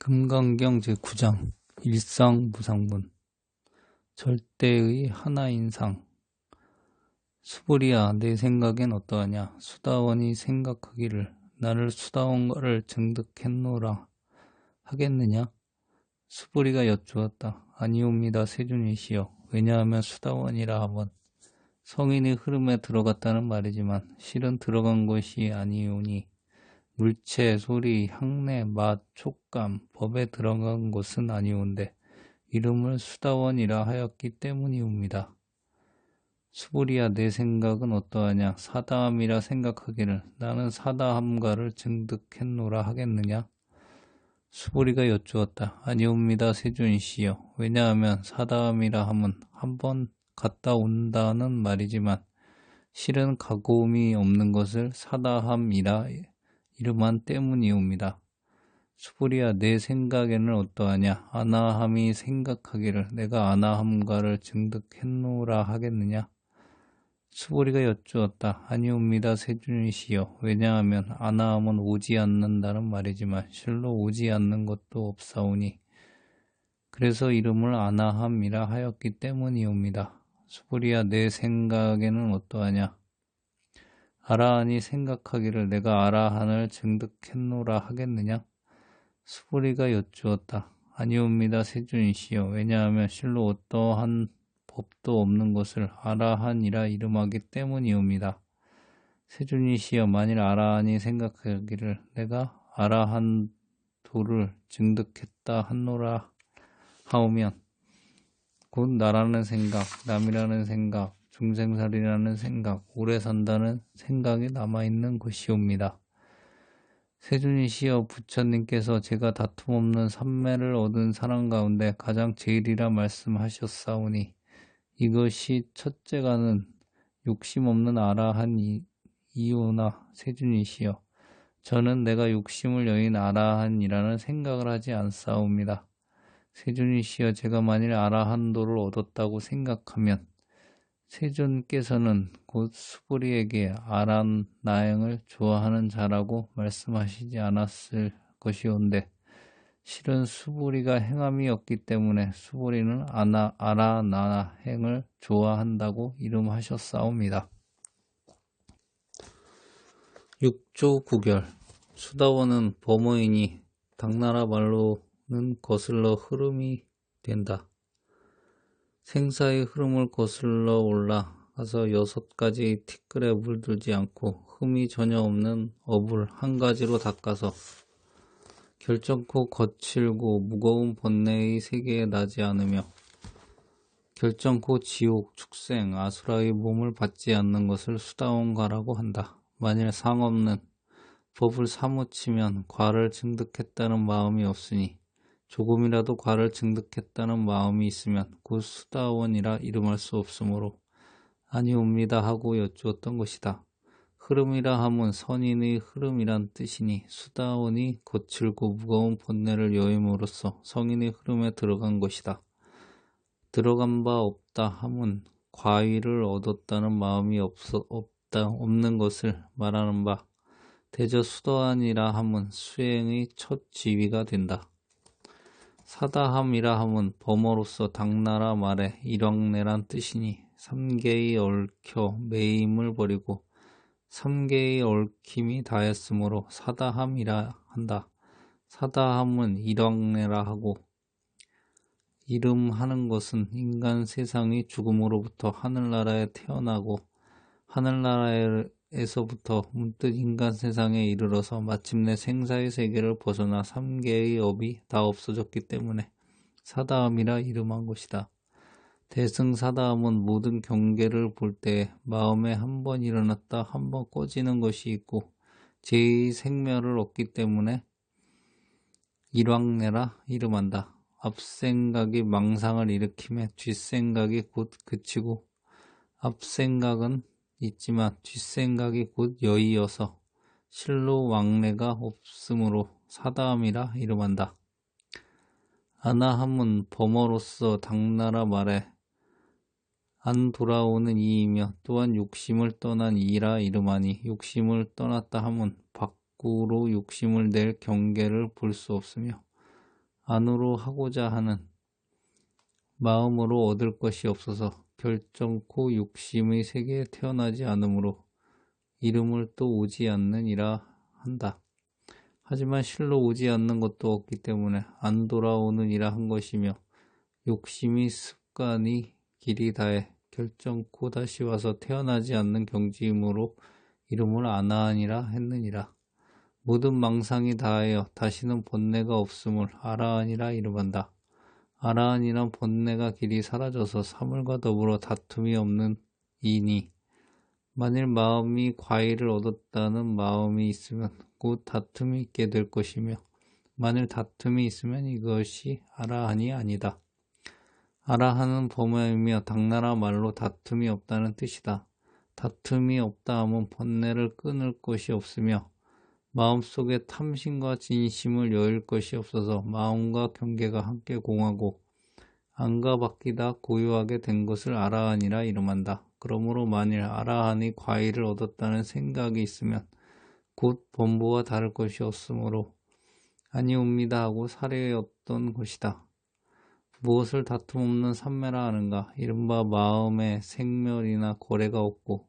금강경 제9장 일상무상분 절대의 하나인상. 수불이야, 내 생각엔 어떠하냐? 수다원이 생각하기를 나를 수다원가를 증득했노라 하겠느냐? 수불이가 여쭈었다. 아니옵니다, 세준이시여. 왜냐하면 수다원이라 함은 성인의 흐름에 들어갔다는 말이지만 실은 들어간 것이 아니오니 물체, 소리, 향내, 맛, 촉감, 법에 들어간 것은 아니온데 이름을 수다원이라 하였기 때문이옵니다. 수불이야, 내 생각은 어떠하냐? 사다함이라 생각하기를 나는 사다함가를 증득했노라 하겠느냐? 수불이가 여쭈었다. 아니옵니다, 세준이시여. 왜냐하면 사다함이라 함은 한번 갔다 온다는 말이지만 실은 가고움이 없는 것을 사다함이라 이름한 때문이옵니다. 수불이야, 내 생각에는 어떠하냐? 아나함이 생각하기를 내가 아나함가를 증득했노라 하겠느냐? 수불이가 여쭈었다. 아니옵니다, 세준이시여. 왜냐하면 아나함은 오지 않는다는 말이지만 실로 오지 않는 것도 없사오니 그래서 이름을 아나함이라 하였기 때문이옵니다. 수불이야, 내 생각에는 어떠하냐? 아라한이 생각하기를 내가 아라한을 증득했노라 하겠느냐? 수불이가 여쭈었다. 아니옵니다, 세준이시여. 왜냐하면 실로 어떠한 법도 없는 것을 아라한이라 이름하기 때문이옵니다. 세준이시여, 만일 아라한이 생각하기를 내가 아라한 도를 증득했다 하노라 하오면 곧 나라는 생각, 남이라는 생각, 중생살이라는 생각, 오래 산다는 생각이 남아있는 것이옵니다. 세준이시여, 부처님께서 제가 다툼 없는 삼매를 얻은 사람 가운데 가장 제일이라 말씀하셨사오니 이것이 첫째가는 욕심 없는 아라한이오나 세준이시여, 저는 내가 욕심을 여인 아라한이라는 생각을 하지 않사옵니다. 세준이시여, 제가 만일 아라한도를 얻었다고 생각하면 세존께서는 곧 수불이에게 아란나행을 좋아하는 자라고 말씀하시지 않았을 것이온데 실은 수불이가 행함이 없기 때문에 수불이는 아라나행을 좋아한다고 이름하셨사옵니다. 6조 구결. 수다원은 범어이니 당나라 말로는 거슬러 흐름이 된다. 생사의 흐름을 거슬러 올라가서 6가지의 티끌에 물들지 않고 흠이 전혀 없는 업을 한 가지로 닦아서 결정코 거칠고 무거운 번뇌의 세계에 나지 않으며 결정코 지옥, 축생, 아수라의 몸을 받지 않는 것을 수다원가라고 한다. 만일 상없는 법을 사무치면 과를 증득했다는 마음이 없으니 조금이라도 과를 증득했다는 마음이 있으면 곧 수다원이라 이름할 수 없으므로 아니옵니다 하고 여쭈었던 것이다. 흐름이라 함은 선인의 흐름이란 뜻이니 수다원이 거칠고 무거운 번뇌를 여임으로써 성인의 흐름에 들어간 것이다. 들어간 바 없다 함은 과위를 얻었다는 마음이 없는 것을 말하는 바 대저 수다원이라 함은 수행의 첫 지위가 된다. 사다함이라 함은 범어로서 당나라 말에 일왕래란 뜻이니 3개의 얽혀 매임을 버리고 3개의 얽힘이 다했으므로 사다함이라 한다. 사다함은 일왕래라 하고 이름하는 것은 인간 세상이 죽음으로부터 하늘나라에 태어나고 하늘나라에서부터 문득 인간 세상에 이르러서 마침내 생사의 세계를 벗어나 3개의 업이 다 없어졌기 때문에 사다함이라 이름한 것이다. 대승사다함은 모든 경계를 볼 때에 마음에 한 번 일어났다 한 번 꺼지는 것이 있고 제2의 생멸을 얻기 때문에 일왕래라 이름한다. 앞생각이 망상을 일으키며 뒷생각이 곧 그치고 앞생각은 있지만 뒷생각이 곧 여의어서 실로 왕래가 없으므로 사다함이라 이름한다. 아나함은 범어로서 당나라 말에 안 돌아오는 이이며 또한 욕심을 떠난 이라 이름하니 욕심을 떠났다 함은 밖으로 욕심을 낼 경계를 볼 수 없으며 안으로 하고자 하는 마음으로 얻을 것이 없어서 결정코 육심의 세계에 태어나지 않으므로 이름을 또 오지 않느니라 한다. 하지만 실로 오지 않는 것도 없기 때문에 안 돌아오느니라 한 것이며 욕심이 습관이 길이 다해 결정코 다시 와서 태어나지 않는 경지이므로 이름을 아나하니라 했느니라. 모든 망상이 다하여 다시는 번뇌가 없음을 아라하니라 이름한다. 아라한이란 번뇌가 길이 사라져서 사물과 더불어 다툼이 없는 이니 만일 마음이 과일을 얻었다는 마음이 있으면 곧 다툼이 있게 될 것이며 만일 다툼이 있으면 이것이 아라한이 아니다. 아라한은 범어이며 당나라 말로 다툼이 없다는 뜻이다. 다툼이 없다 하면 번뇌를 끊을 것이 없으며 마음속에 탐심과 진심을 여일 것이 없어서 마음과 경계가 함께 공하고 안과 밖이 다 고요하게 된 것을 아라한이라 이름한다. 그러므로 만일 아라한이 과일을 얻었다는 생각이 있으면 곧 범부와 다를 것이 없으므로 아니옵니다 하고 살해였던 것이다. 무엇을 다툼 없는 삼매라 하는가? 이른바 마음에 생멸이나 거래가 없고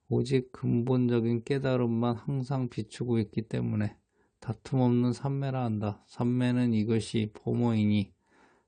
오직 근본적인 깨달음만 항상 비추고 있기 때문에 다툼 없는 삼매라 한다. 삼매는 이것이 범어이니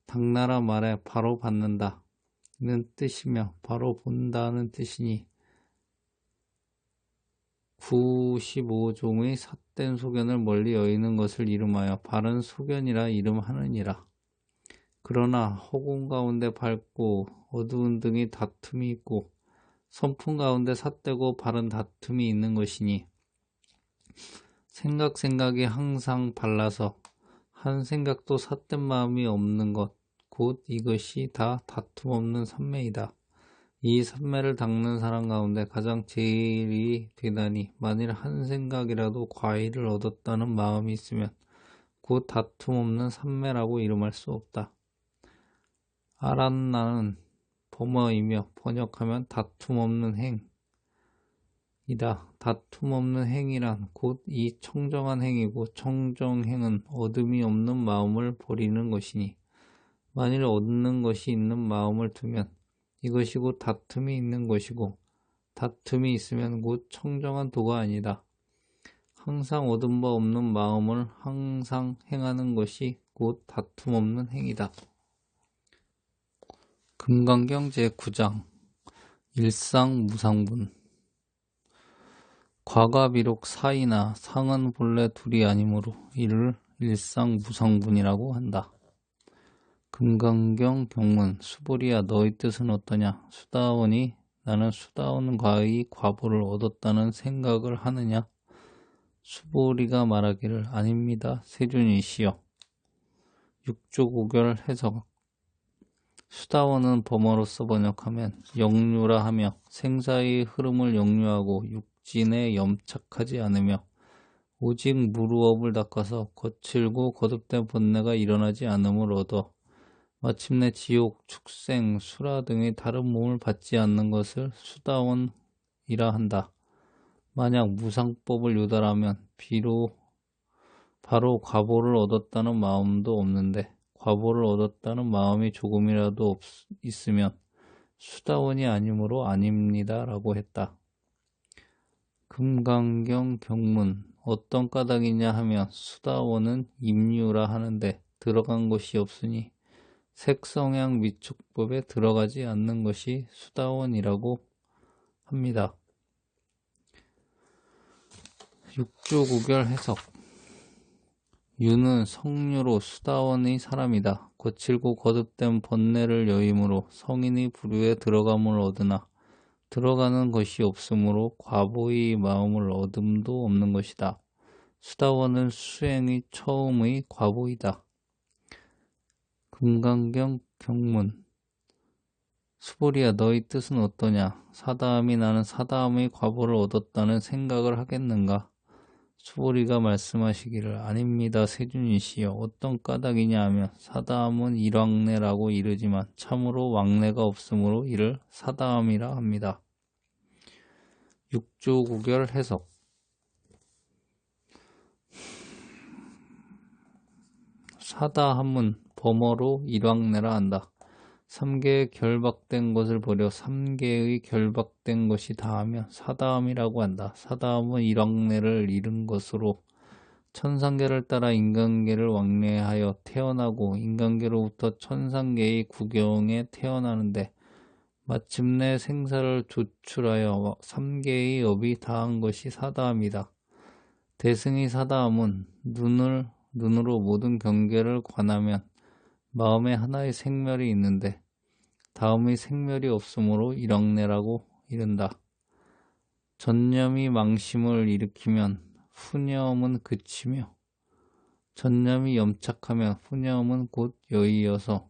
당나라 말에 바로 받는다는 뜻이며 바로 본다는 뜻이니 95종의 삿된 소견을 멀리 여의는 것을 이름하여 바른 소견이라 이름하느니라. 그러나 허공 가운데 밝고 어두운 등이 다툼이 있고 선풍 가운데 삿되고 바른 다툼이 있는 것이니 생각이 항상 발라서 한 생각도 삿된 마음이 없는 것 곧 이것이 다 다툼 없는 삼매이다. 이 삼매를 닦는 사람 가운데 가장 제일이 되다니 만일 한 생각이라도 과일을 얻었다는 마음이 있으면 곧 다툼 없는 삼매라고 이름할 수 없다. 아란나는 범어이며 번역하면 다툼 없는 행이다. 다툼 없는 행이란 곧 이 청정한 행이고 청정행은 어둠이 없는 마음을 버리는 것이니 만일 얻는 것이 있는 마음을 두면 이것이 곧 다툼이 있는 것이고 다툼이 있으면 곧 청정한 도가 아니다. 항상 얻은 바 없는 마음을 항상 행하는 것이 곧 다툼 없는 행이다. 금강경 제9장 일상무상분 과가 비록 사이나 상은 본래 둘이 아니므로 이를 일상무상분이라고 한다. 금강경 경문 수보리야 너희 뜻은 어떠냐? 수다원이 나는 수다원과의 과보를 얻었다는 생각을 하느냐? 수보리가 말하기를 아닙니다. 세준이시여. 육조고결 해석 수다원은 범어로서 번역하면 역류라 하며 생사의 흐름을 역류하고 육진에 염착하지 않으며 오직 무루업을 닦아서 거칠고 거듭된 번뇌가 일어나지 않음을 얻어 마침내 지옥, 축생, 수라 등의 다른 몸을 받지 않는 것을 수다원이라 한다. 만약 무상법을 유달하면 바로 과보를 얻었다는 마음도 없는데 과보를 얻었다는 마음이 조금이라도 있으면 수다원이 아니므로 아닙니다 라고 했다. 금강경 경문 어떤 까닭이냐 하면 수다원은 임유라 하는데 들어간 것이 없으니 색성향 미축법에 들어가지 않는 것이 수다원이라고 합니다. 육조구결 해석 유는 성류로 수다원의 사람이다. 거칠고 거듭된 번뇌를 여임으로 성인의 부류에 들어감을 얻으나 들어가는 것이 없으므로 과보의 마음을 얻음도 없는 것이다. 수다원은 수행의 처음의 과보이다. 금강경 경문 수보리야 너희 뜻은 어떠냐? 사다함이 나는 사다함의 과보를 얻었다는 생각을 하겠는가? 수보리가 말씀하시기를 아닙니다. 세준이시여 어떤 까닭이냐 하면 사다함은 일왕래라고 이르지만 참으로 왕래가 없으므로 이를 사다함이라 합니다. 육조구결 해석 사다함은 범어로 일왕내라 한다. 3개의 결박된 것을 보려 3개의 결박된 것이 다하면 사다함이라고 한다. 사다함은 일왕내를 이룬 것으로 천상계를 따라 인간계를 왕래하여 태어나고 인간계로부터 천상계의 구경에 태어나는데 마침내 생사를 조출하여 3개의 업이 다한 것이 사다함이다. 대승의 사다함은 눈으로 모든 경계를 관하면 마음에 하나의 생멸이 있는데 다음의 생멸이 없으므로 일왕래라고 이른다. 전념이 망심을 일으키면 푸념은 그치며 전념이 염착하면 푸념은 곧 여의여서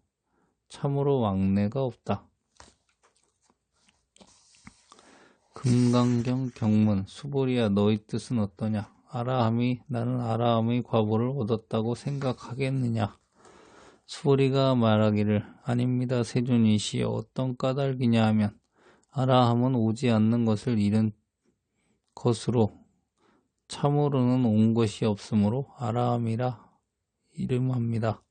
참으로 왕래가 없다. 금강경 경문 수보리야 너희 뜻은 어떠냐? 아라함이 나는 아라함의 과보를 얻었다고 생각하겠느냐? 수보리가 말하기를 아닙니다. 세존이시여 어떤 까닭이냐 하면 아라함은 오지 않는 것을 잃은 것으로 참으로는 온 것이 없으므로 아라함이라 이름합니다.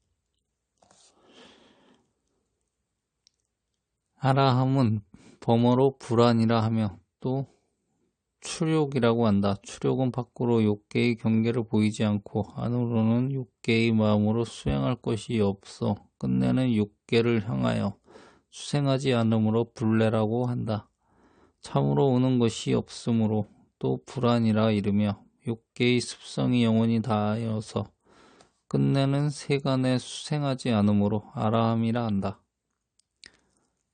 아라함은 범어로 불안이라 하며 또 추욕이라고 한다. 추욕은 밖으로 욕계의 경계를 보이지 않고 안으로는 욕계의 마음으로 수행할 것이 없어 끝내는 욕계를 향하여 수행하지 않으므로 불례라고 한다. 참으로 오는 것이 없으므로 또 불안이라 이르며 욕계의 습성이 영원히 다하여서 끝내는 세간에 수행하지 않으므로 아라함이라 한다.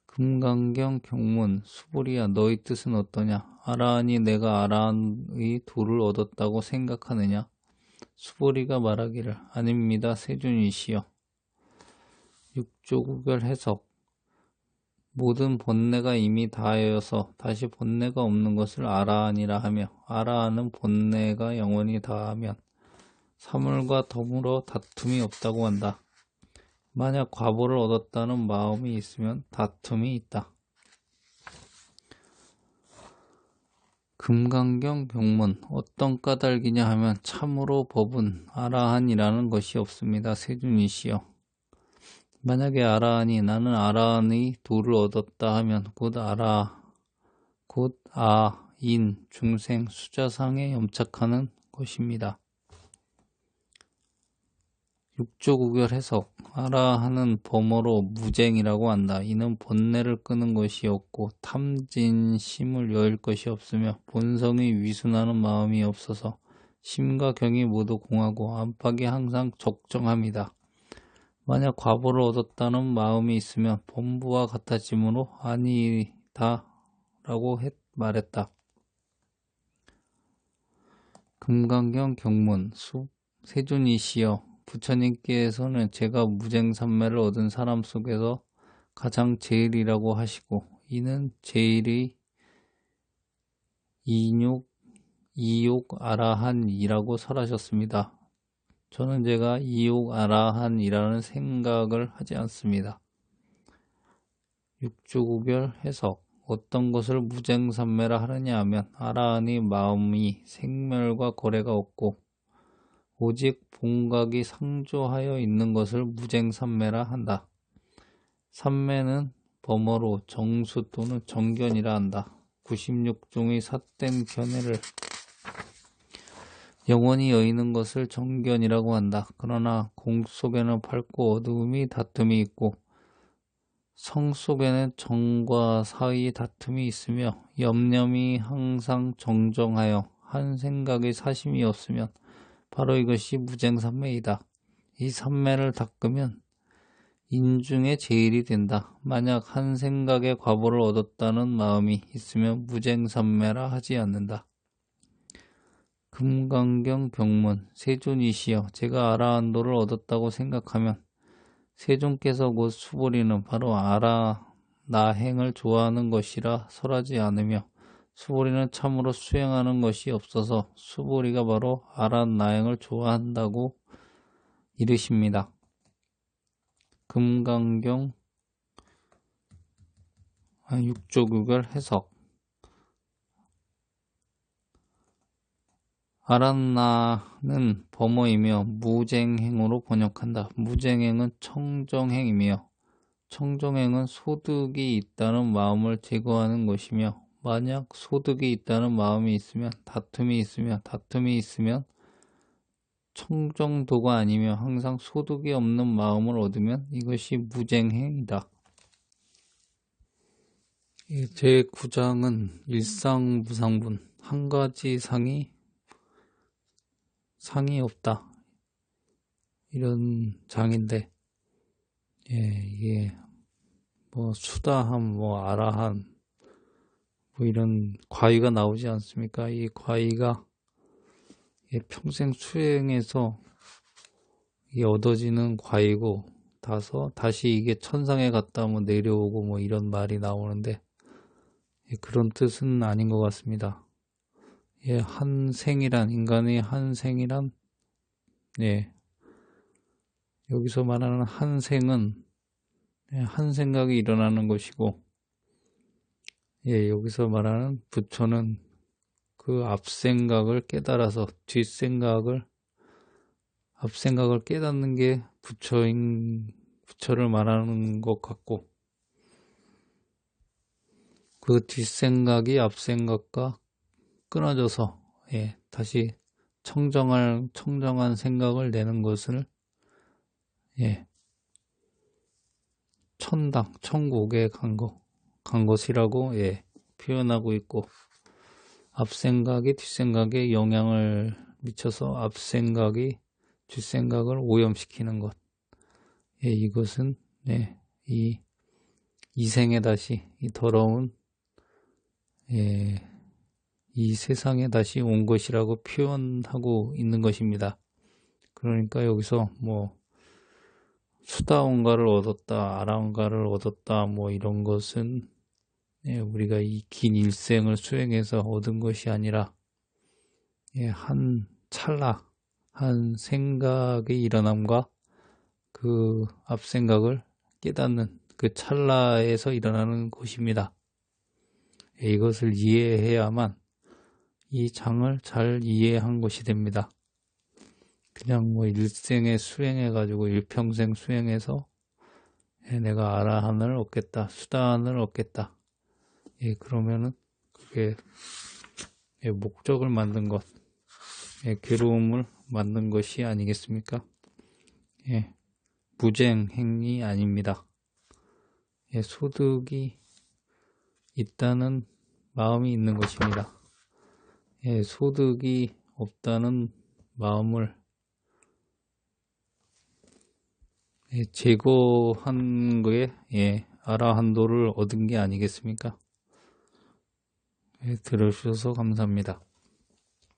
금강경 경문 수보리야 너희 뜻은 어떠냐? 아라한이 내가 아라한의 도를 얻었다고 생각하느냐? 수보리가 말하기를 아닙니다. 세존이시여. 육조구별 해석 모든 본래가 이미 다하여서 다시 본래가 없는 것을 아라한이라 하며 아라한은 본래가 영원히 다하면 사물과 더불어 다툼이 없다고 한다. 만약 과보를 얻었다는 마음이 있으면 다툼이 있다. 금강경 경문 어떤 까닭이냐 하면 참으로 법은 아라한이라는 것이 없습니다. 세존이시여. 만약에 아라한이 나는 아라한의 도를 얻었다 하면 곧 인, 중생, 수자상에 염착하는 것입니다. 육조구별 해석 아라한은 범어로 무쟁이라고 한다. 이는 본래를 끄는 것이 없고 탐진심을 여일 것이 없으며 본성이 위순하는 마음이 없어서 심과 경이 모두 공하고 안팎이 항상 적정합니다. 만약 과보를 얻었다는 마음이 있으면 본부와 같아지므로 아니다 라고 말했다. 금강경 경문 세존이시여 부처님께서는 제가 무쟁삼매를 얻은 사람 속에서 가장 제일이라고 하시고 이는 제일의 이욕 아라한이라고 설하셨습니다. 저는 제가 이욕 아라한이라는 생각을 하지 않습니다. 육조구별 해석 어떤 것을 무쟁삼매라 하느냐 하면 아라한의 마음이 생멸과 거래가 없고 오직 본각이 상조하여 있는 것을 무쟁삼매라 한다. 삼매는 범어로 정수 또는 정견이라 한다. 96종의 삿된 견해를 영원히 여의는 것을 정견이라고 한다. 그러나 공 속에는 밝고 어두움이 다툼이 있고 성 속에는 정과 사의 다툼이 있으며 염념이 항상 정정하여 한 생각의 사심이 없으면 바로 이것이 무쟁삼매이다. 이 삼매를 닦으면 인중의 제일이 된다. 만약 한 생각의 과보를 얻었다는 마음이 있으면 무쟁삼매라 하지 않는다. 금강경 경문 세존이시여 제가 아라한도를 얻었다고 생각하면 세존께서 곧 수보리는 바로 나행을 좋아하는 것이라 설하지 않으며 수보리는 참으로 수행하는 것이 없어서 수보리가 바로 나행을 좋아한다고 이르십니다. 금강경 육조구별 해석 아란나는 범어이며 무쟁행으로 번역한다. 무쟁행은 청정행이며 청정행은 소득이 있다는 마음을 제거하는 것이며 만약 소득이 있다는 마음이 있으면 다툼이 있으면 청정도가 아니며 항상 소득이 없는 마음을 얻으면 이것이 무쟁행이다. 제9장은 일상무상분, 한 가지 상이 없다, 이런 장인데, 이게 뭐 수다함, 뭐 아라한, 뭐 이런 과의가 나오지 않습니까? 이 과의가 평생 수행해서 얻어지는 과의고, 다시 이게 천상에 갔다 뭐 내려오고 뭐 이런 말이 나오는데, 그런 뜻은 아닌 것 같습니다. 인간의 한 생이란, 여기서 말하는 한 생은 한 생각이 일어나는 것이고, 여기서 말하는 부처는 그 앞생각을 깨달아서 앞생각을 깨닫는 게 부처를 말하는 것 같고, 그 뒷생각이 앞생각과 끊어져서 다시 청정한 생각을 내는 것을 천국에 간 것이라고 표현하고 있고, 앞생각이 뒷생각에 영향을 미쳐서 앞생각이 뒷생각을 오염시키는 것, 이것은 이 생에 다시 이 더러운 이 세상에 다시 온 것이라고 표현하고 있는 것입니다. 그러니까 여기서 뭐 수다원가를 얻었다, 아라원가를 얻었다, 뭐 이런 것은 우리가 이 긴 일생을 수행해서 얻은 것이 아니라 한 찰나, 한 생각의 일어남과 그 앞생각을 깨닫는 그 찰나에서 일어나는 것입니다. 이것을 이해해야만 이 장을 잘 이해한 것이 됩니다. 그냥 뭐 일생에 수행해가지고 일평생 수행해서 내가 아라한을 얻겠다, 수다한을 얻겠다, 그러면은 그게 목적을 만든 것, 괴로움을 만든 것이 아니겠습니까? 무쟁행이 아닙니다. 소득이 있다는 마음이 있는 것입니다. 소득이 없다는 마음을 제거한 거에 아라한도를 얻은 게 아니겠습니까? 들어주셔서 감사합니다.